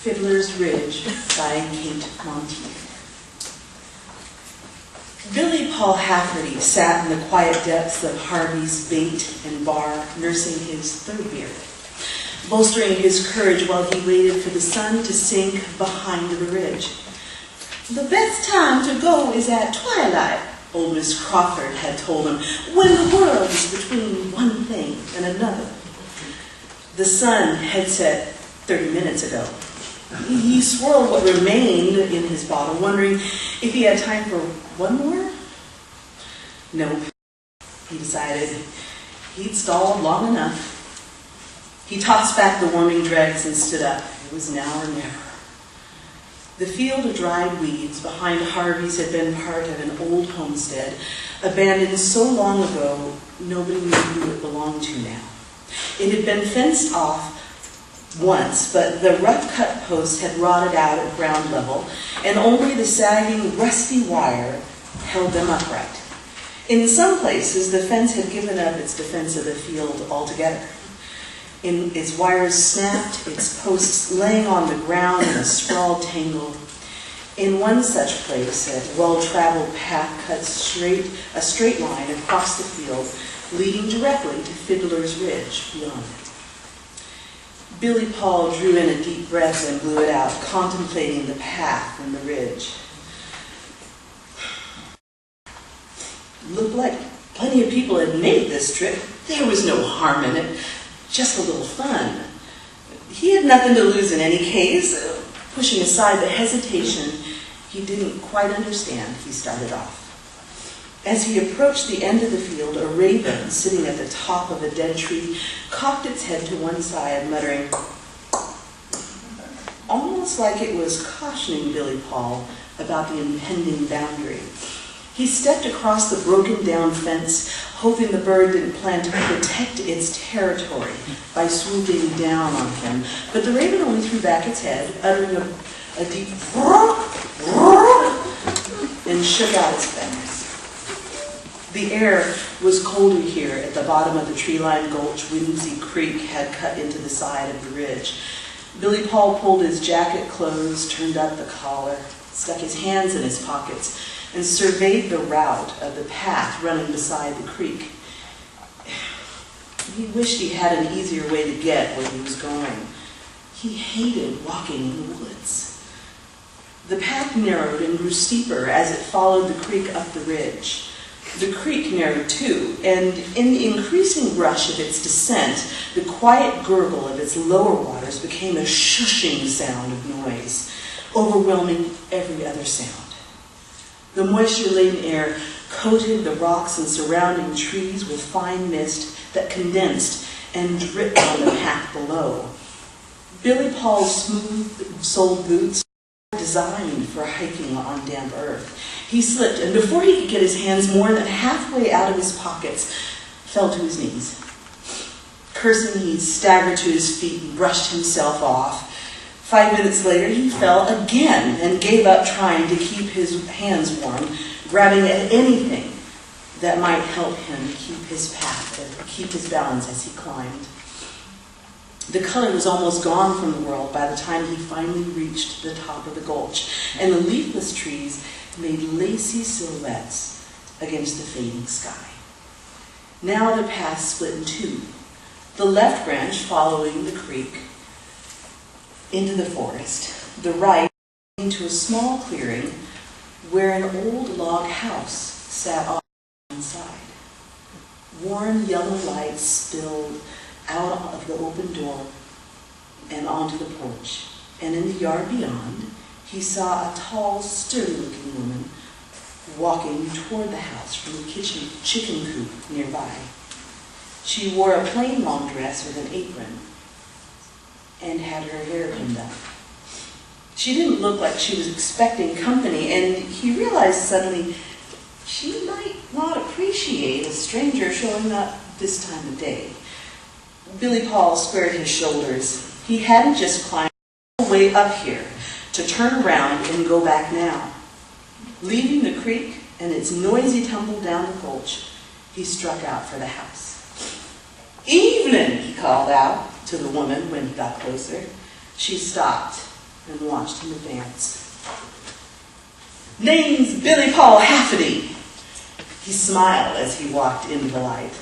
Fiddler's Ridge by Kate Montieth. Billy Paul Hafferty sat in the quiet depths of Harvey's bait and bar, nursing his third beer, bolstering his courage while he waited for the sun to sink behind the ridge. "The best time to go is at twilight," old Miss Crawford had told him, "when the world is between one thing and another." The sun had set 30 minutes ago. He swirled what remained in his bottle, wondering if he had time for one more. Nope, he decided. He'd stalled long enough. He tossed back the warming dregs and stood up. It was now or never. The field of dried weeds behind Harvey's had been part of an old homestead, abandoned so long ago nobody knew who it belonged to now. It had been fenced off once, but the rough-cut posts had rotted out at ground level, and only the sagging, rusty wire held them upright. In some places, the fence had given up its defense of the field altogether. Its wires snapped, its posts laying on the ground in a sprawled tangle. In one such place, a well-traveled path cut a straight line across the field, leading directly to Fiddler's Ridge beyond it. Billy Paul drew in a deep breath and blew it out, contemplating the path and the ridge. Looked like plenty of people had made this trip. There was no harm in it, just a little fun. He had nothing to lose in any case. Pushing aside the hesitation he didn't quite understand, he started off. As he approached the end of the field, a raven sitting at the top of a dead tree cocked its head to one side, muttering, almost like it was cautioning Billy Paul about the impending boundary. He stepped across the broken-down fence, hoping the bird didn't plan to protect its territory by swooping down on him. But the raven only threw back its head, uttering a deep and shook out its feathers. The air was colder here at the bottom of the tree-lined gulch Whimsy Creek had cut into the side of the ridge. Billy Paul pulled his jacket close, turned up the collar, stuck his hands in his pockets, and surveyed the route of the path running beside the creek. He wished he had an easier way to get where he was going. He hated walking in the woods. The path narrowed and grew steeper as it followed the creek up the ridge. The creek narrowed too, and in the increasing rush of its descent, the quiet gurgle of its lower waters became a shushing sound of noise, overwhelming every other sound. The moisture-laden air coated the rocks and surrounding trees with fine mist that condensed and dripped on the path below. Billy Paul's smooth-soled boots were designed for hiking on damp earth. He slipped, and before he could get his hands more than halfway out of his pockets, fell to his knees. Cursing, he staggered to his feet and brushed himself off. 5 minutes later, he fell again and gave up trying to keep his hands warm, grabbing at anything that might help him keep his path and keep his balance as he climbed. The color was almost gone from the world by the time he finally reached the top of the gulch, and the leafless trees made lacy silhouettes against the fading sky. Now the path split in two, the left branch following the creek into the forest, the right into a small clearing where an old log house sat on one side. Warm yellow light spilled out of the open door and onto the porch, and in the yard beyond, he saw a tall, sturdy-looking woman walking toward the house from the chicken coop nearby. She wore a plain long dress with an apron and had her hair pinned up. She didn't look like she was expecting company, and he realized suddenly she might not appreciate a stranger showing up this time of day. Billy Paul squared his shoulders. He hadn't just climbed all the way up here to turn around and go back now. Leaving the creek and its noisy tumble down the gulch, he struck out for the house. "Evening," he called out to the woman when he got closer. She stopped and watched him advance. "Name's Billy Paul Hafferty." He smiled as he walked into the light.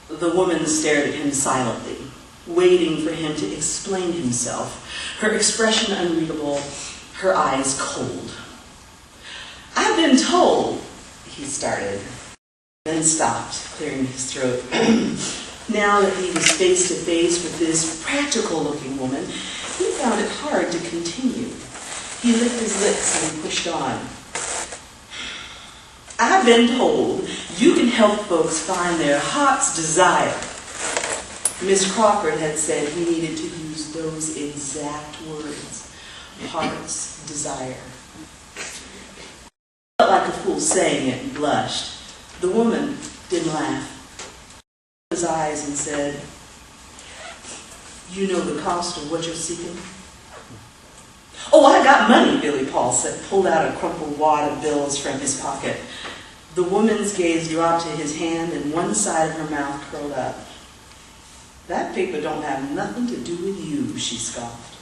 The woman stared at him silently, waiting for him to explain himself, her expression unreadable, her eyes cold. "I've been told," he started, then stopped, clearing his throat. Now that he was face to face with this practical-looking woman, he found it hard to continue. He licked his lips and pushed on. "I've been told you can help folks find their heart's desire." Miss Crawford had said he needed to use those exact words, heart's desire. He felt like a fool saying it and blushed. The woman didn't laugh. He opened his eyes and said, "You know the cost of what you're seeking?" "Oh, I got money," Billy Paul said, pulled out a crumpled wad of bills from his pocket. The woman's gaze dropped to his hand and one side of her mouth curled up. "That paper don't have nothing to do with you," she scoffed.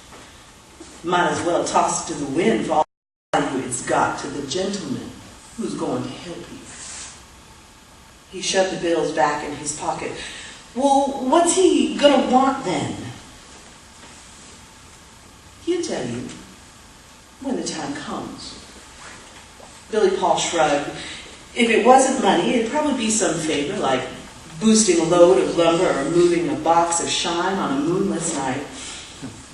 "Might as well toss it to the wind for all the value it's got to the gentleman who's going to help you." He shoved the bills back in his pocket. "Well, what's he gonna want then?" "He'll tell you when the time comes." Billy Paul shrugged. If it wasn't money, it'd probably be some favor, like boosting a load of lumber or moving a box of shine on a moonless night.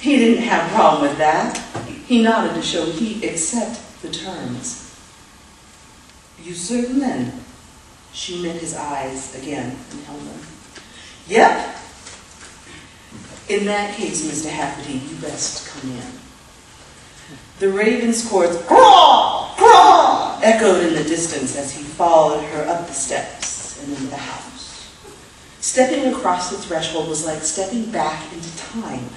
He didn't have a problem with that. He nodded to show he'd accept the terms. "You certain then?" She met his eyes again and held them. "Yep." "In that case, Mr. Hafferty, you best come in." The raven's chords, "Craw! Craw!" echoed in the distance as he followed her up the steps and into the house. Stepping across the threshold was like stepping back into time.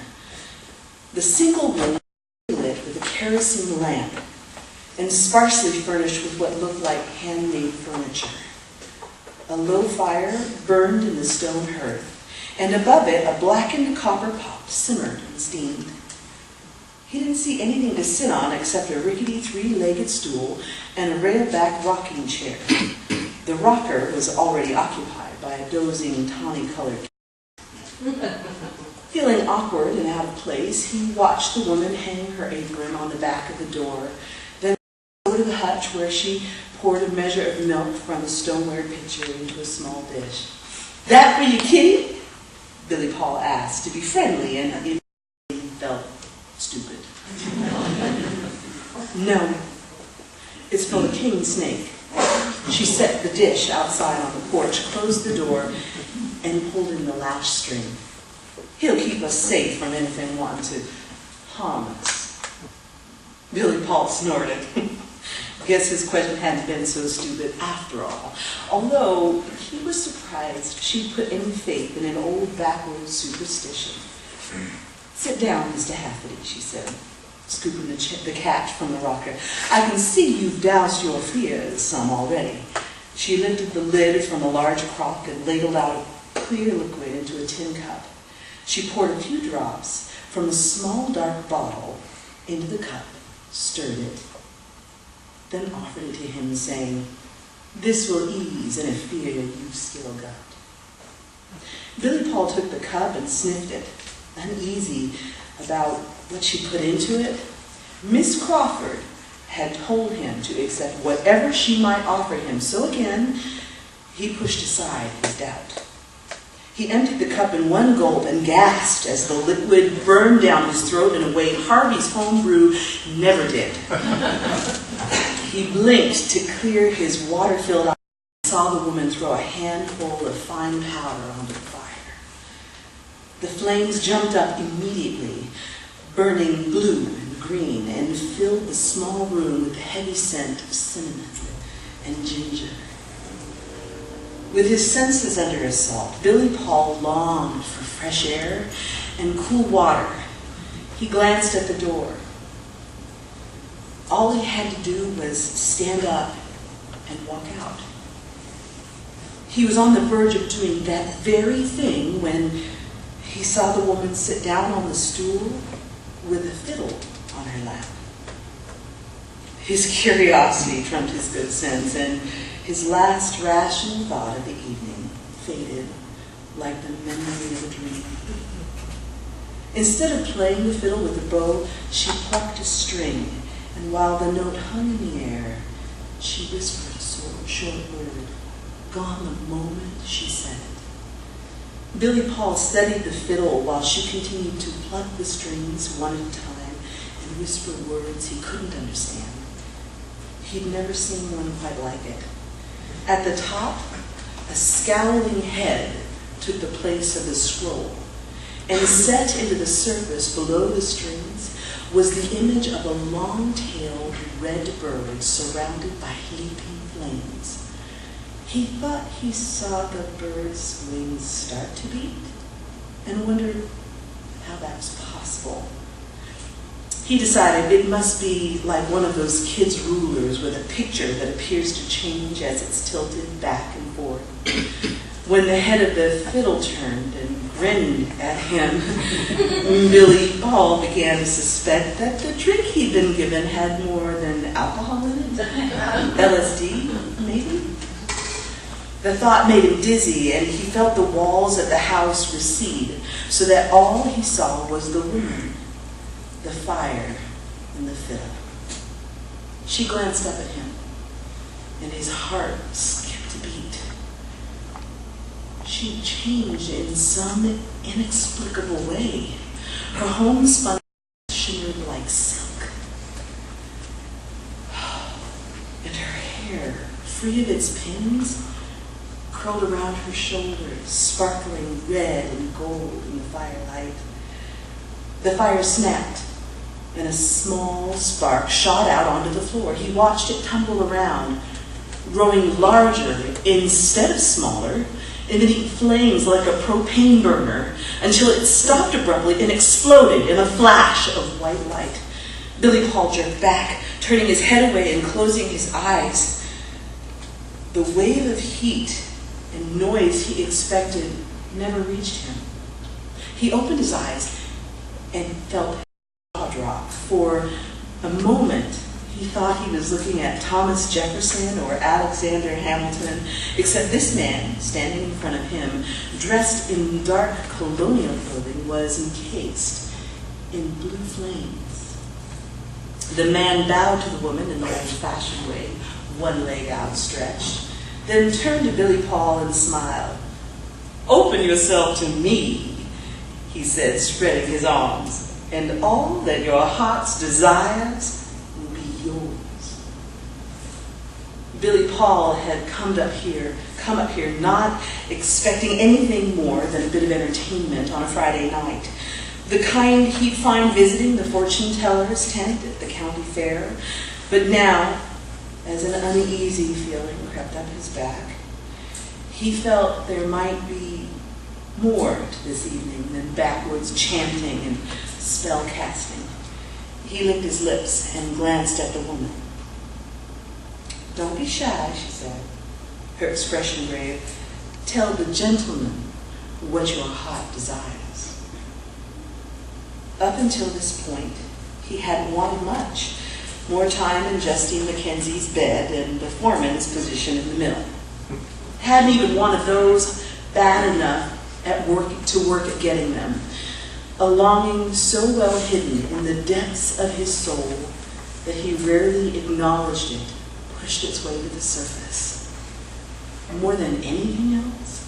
The single room was lit with a kerosene lamp and sparsely furnished with what looked like handmade furniture. A low fire burned in the stone hearth, and above it a blackened copper pot simmered and steamed. He didn't see anything to sit on except a rickety three-legged stool and a rail-back rocking chair. The rocker was already occupied by a dozing, tawny-colored cat. Feeling awkward and out of place, he watched the woman hang her apron on the back of the door, then go to the hutch where she poured a measure of milk from a stoneware pitcher into a small dish. "That for you, kitty?" Billy Paul asked, to be friendly, and he felt stupid. "No, it's for the king snake." She set the dish outside on the porch, closed the door, and pulled in the latch string. "He'll keep us safe from anything wanting to harm us." Billy Paul snorted. Guess his question hadn't been so stupid after all, although he was surprised she'd put any faith in an old backwoods superstition. "Sit down, Mr. Hafferty," she said, scooping the cat from the rocker. "I can see you've doused your fears some already." She lifted the lid from a large crock and ladled out a clear liquid into a tin cup. She poured a few drops from a small dark bottle into the cup, stirred it, then offered it to him, saying, "This will ease any fear you've still got." Billy Paul took the cup and sniffed it, uneasy about what she put into it. Miss Crawford had told him to accept whatever she might offer him, so again, he pushed aside his doubt. He emptied the cup in one gulp and gasped as the liquid burned down his throat in a way Harvey's home brew never did. He blinked to clear his water-filled eyes and saw the woman throw a handful of fine powder onto the fire. The flames jumped up immediately, burning blue and green, and filled the small room with the heavy scent of cinnamon and ginger. With his senses under assault, Billy Paul longed for fresh air and cool water. He glanced at the door. All he had to do was stand up and walk out. He was on the verge of doing that very thing when he saw the woman sit down on the stool with a fiddle on her lap. His curiosity trumped his good sense, and his last rational thought of the evening faded like the memory of a dream. Instead of playing the fiddle with the bow, she plucked a string, and while the note hung in the air, she whispered a short word. Gone the moment she said it. Billy Paul studied the fiddle while she continued to pluck the strings one at a time and whisper words he couldn't understand. He'd never seen one quite like it. At the top, a scowling head took the place of the scroll, and set into the surface below the strings was the image of a long-tailed red bird surrounded by leaping flames. He thought he saw the bird's wings start to beat and wondered how that was possible. He decided it must be like one of those kids' rulers with a picture that appears to change as it's tilted back and forth. When the head of the fiddle turned and grinned at him, Billy Paul began to suspect that the drink he'd been given had more than alcohol in it. LSD, maybe? The thought made him dizzy, and he felt the walls of the house recede, so that all he saw was the woman, the fire, and the fiddle. She glanced up at him, and his heart skipped a beat. She changed in some inexplicable way. Her homespun shimmered like silk, and her hair, free of its pins, curled around her shoulders, sparkling red and gold in the firelight. The fire snapped, and a small spark shot out onto the floor. He watched it tumble around, growing larger instead of smaller, emitting flames like a propane burner, until it stopped abruptly and exploded in a flash of white light. Billy Paul jerked back, turning his head away and closing his eyes. The wave of heat and noise he expected never reached him. He opened his eyes and felt his jaw drop. For a moment, he thought he was looking at Thomas Jefferson or Alexander Hamilton, except this man, standing in front of him, dressed in dark colonial clothing, was encased in blue flames. The man bowed to the woman in the old-fashioned way, one leg outstretched, then turned to Billy Paul and smiled. "Open yourself to me," he said, spreading his arms, "and all that your heart's desires will be yours." Billy Paul had come up here not expecting anything more than a bit of entertainment on a Friday night, the kind he'd find visiting the fortune teller's tent at the county fair. But now, as an uneasy feeling crept up his back, he felt there might be more to this evening than backwoods chanting and spell casting. He licked his lips and glanced at the woman. "Don't be shy," she said, her expression grave. "Tell the gentleman what your heart desires." Up until this point, he hadn't wanted much. More time in Justine Mackenzie's bed and the foreman's position in the mill. Hadn't even wanted those bad enough to work at getting them. A longing so well hidden in the depths of his soul that he rarely acknowledged it pushed its way to the surface. More than anything else,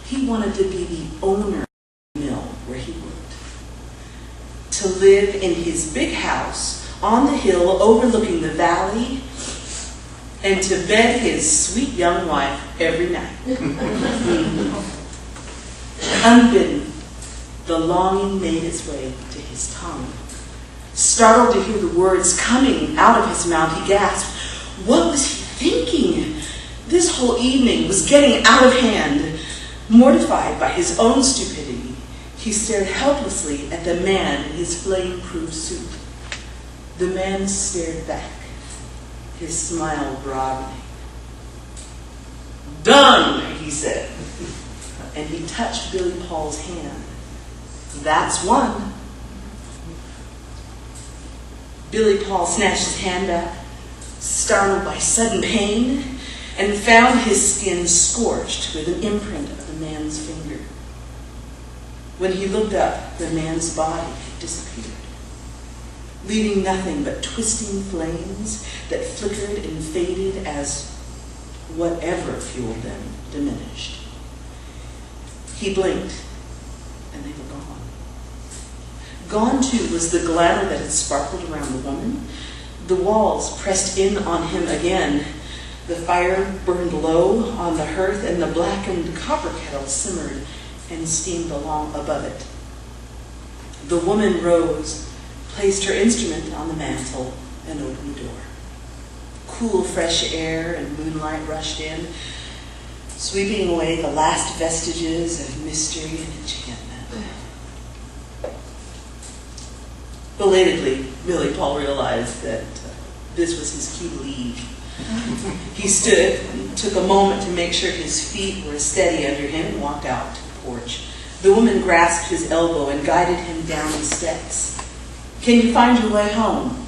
he wanted to be the owner of the mill where he worked. To live in his big house on the hill overlooking the valley, and to bed his sweet young wife every night. Unbidden, the longing made its way to his tongue. Startled to hear the words coming out of his mouth, he gasped. What was he thinking? This whole evening was getting out of hand. Mortified by his own stupidity, he stared helplessly at the man in his flame-proof suit. The man stared back, his smile broadening. "Done," he said, and he touched Billy Paul's hand. "That's one." Billy Paul snatched his hand back, startled by sudden pain, and found his skin scorched with an imprint of a man's finger. When he looked up, the man's body had disappeared, leaving nothing but twisting flames that flickered and faded as whatever fueled them diminished. He blinked, and they were gone. Gone, too, was the glamour that had sparkled around the woman. The walls pressed in on him again. The fire burned low on the hearth, and the blackened copper kettle simmered and steamed along above it. The woman rose, placed her instrument on the mantel, and opened the door. Cool, fresh air and moonlight rushed in, sweeping away the last vestiges of mystery and enchantment. Belatedly, Billy Paul realized that this was his cue to leave. He stood and took a moment to make sure his feet were steady under him and walked out to the porch. The woman grasped his elbow and guided him down the steps. "Can you find your way home?"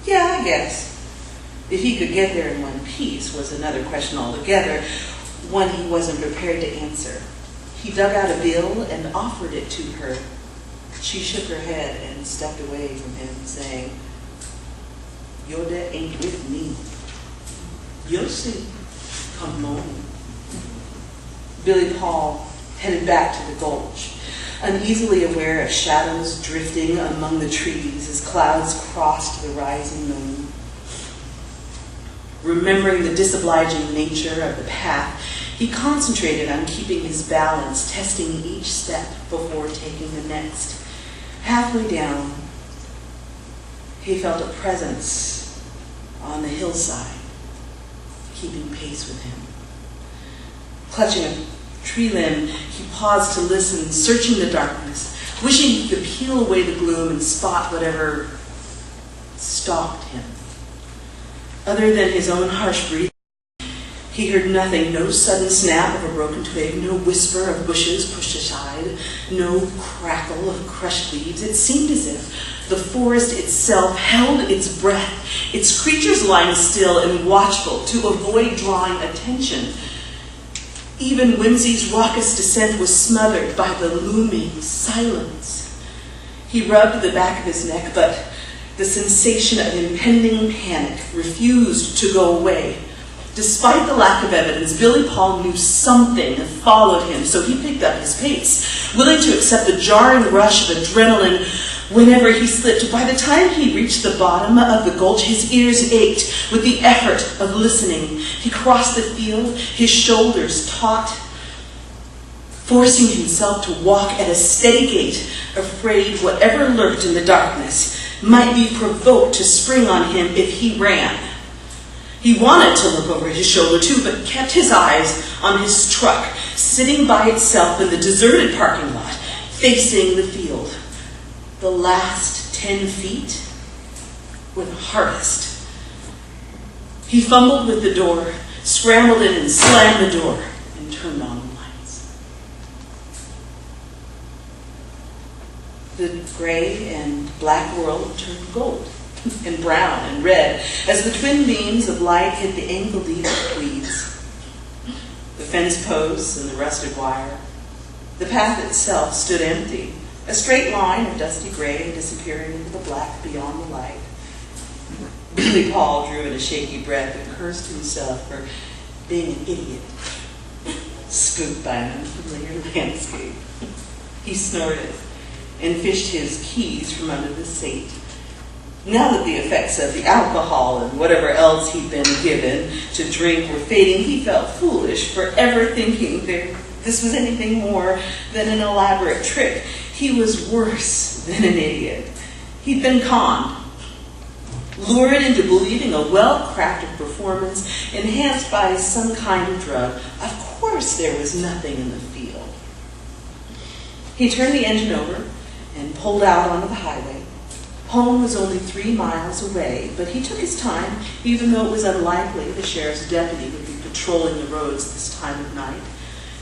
"Yeah, I guess." If he could get there in one piece was another question altogether, one he wasn't prepared to answer. He dug out a bill and offered it to her. She shook her head and stepped away from him, saying, "Your debt ain't with me. You'll see. Come on." Billy Paul headed back to the gulch, uneasily aware of shadows drifting among the trees as clouds crossed the rising moon. Remembering the disobliging nature of the path, he concentrated on keeping his balance, testing each step before taking the next. Halfway down, he felt a presence on the hillside, keeping pace with him. Clutching a tree limb, he paused to listen, searching the darkness, wishing he could peel away the gloom and spot whatever stalked him. Other than his own harsh breathing, he heard nothing, no sudden snap of a broken twig, no whisper of bushes pushed aside, no crackle of crushed leaves. It seemed as if the forest itself held its breath, its creatures lying still and watchful to avoid drawing attention. Even Whimsy's raucous descent was smothered by the looming silence. He rubbed the back of his neck, but the sensation of impending panic refused to go away. Despite the lack of evidence, Billy Paul knew something followed him, so he picked up his pace, willing to accept the jarring rush of adrenaline whenever he slipped. By the time he reached the bottom of the gulch, his ears ached with the effort of listening. He crossed the field, his shoulders taut, forcing himself to walk at a steady gait, afraid whatever lurked in the darkness might be provoked to spring on him if he ran. He wanted to look over his shoulder too, but kept his eyes on his truck, sitting by itself in the deserted parking lot, facing the field. The last 10 feet were the hardest. He fumbled with the door, scrambled in and slammed the door, and turned on the lights. The gray and black world turned gold and brown and red as the twin beams of light hit the ankle-deep weeds, the fence posts and the rusted wire. The path itself stood empty, a straight line of dusty gray disappearing into the black beyond the light. Billy Paul drew in a shaky breath and cursed himself for being an idiot, spooked by an unfamiliar landscape. He snorted and fished his keys from under the seat. Now that the effects of the alcohol and whatever else he'd been given to drink were fading, he felt foolish for ever thinking this was anything more than an elaborate trick. He was worse than an idiot. He'd been conned, lured into believing a well-crafted performance enhanced by some kind of drug. Of course there was nothing in the field. He turned the engine over and pulled out onto the highway. Home was only 3 miles away, but he took his time, even though it was unlikely the sheriff's deputy would be patrolling the roads this time of night.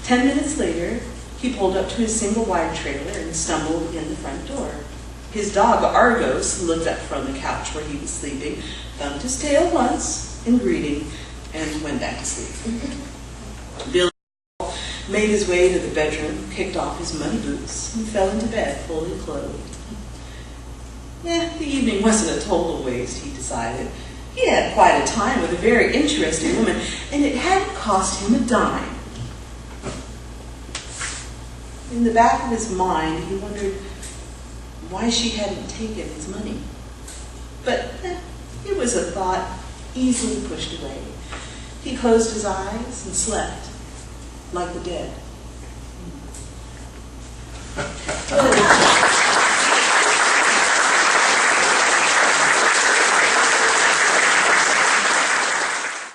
10 minutes later, he pulled up to his single-wide trailer and stumbled in the front door. His dog, Argos, looked up from the couch where he was sleeping, thumped his tail once in greeting, and went back to sleep. Billy made his way to the bedroom, kicked off his muddy boots, and fell into bed fully clothed. The evening wasn't a total waste, he decided. He had quite a time with a very interesting woman, and it hadn't cost him a dime. In the back of his mind, he wondered why she hadn't taken his money. But it was a thought easily pushed away. He closed his eyes and slept like the dead.